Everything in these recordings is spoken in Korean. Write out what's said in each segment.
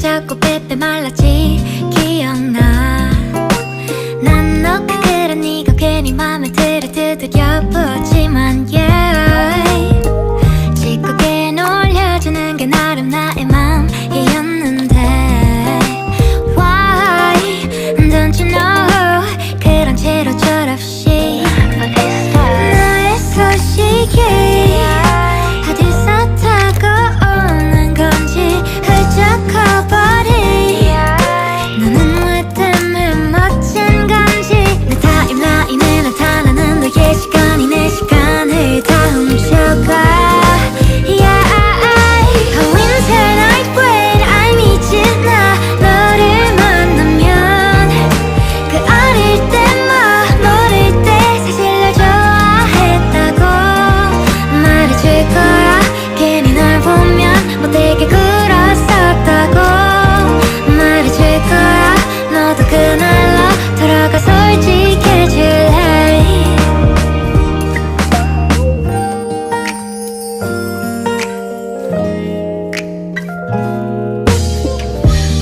자꾸 빼빼 말랐지 기억나. 난 너가 그런 네가 괜히 맘에 들어 두드려 보지만 yeah. 짓궂게 놀려주는 게 나름 나의 맘이었는데 Why don't you know 그런 채로 철없이 너의 소식이 어디서 타고 오는 건지 훌쩍 커버린 너는 왜 때문에 멋진 건지 내 타임라인에 나타나는 너의 시간이 내 시간을 다 훔쳐가. 못되게 굴었었다고 말해줄 거야. 너도 그날로 돌아가 솔직해질래.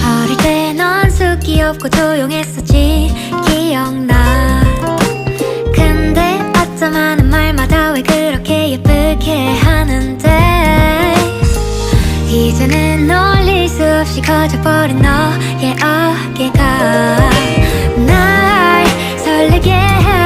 어릴 때 넌 숙이 없고 조용했었지 기억나. 근데 어쩜 하는 말마다 왜 그렇게 예쁘게 하는데 이제는 놀릴 수 없이 커져버린 너의 어깨가 날 설레게 해.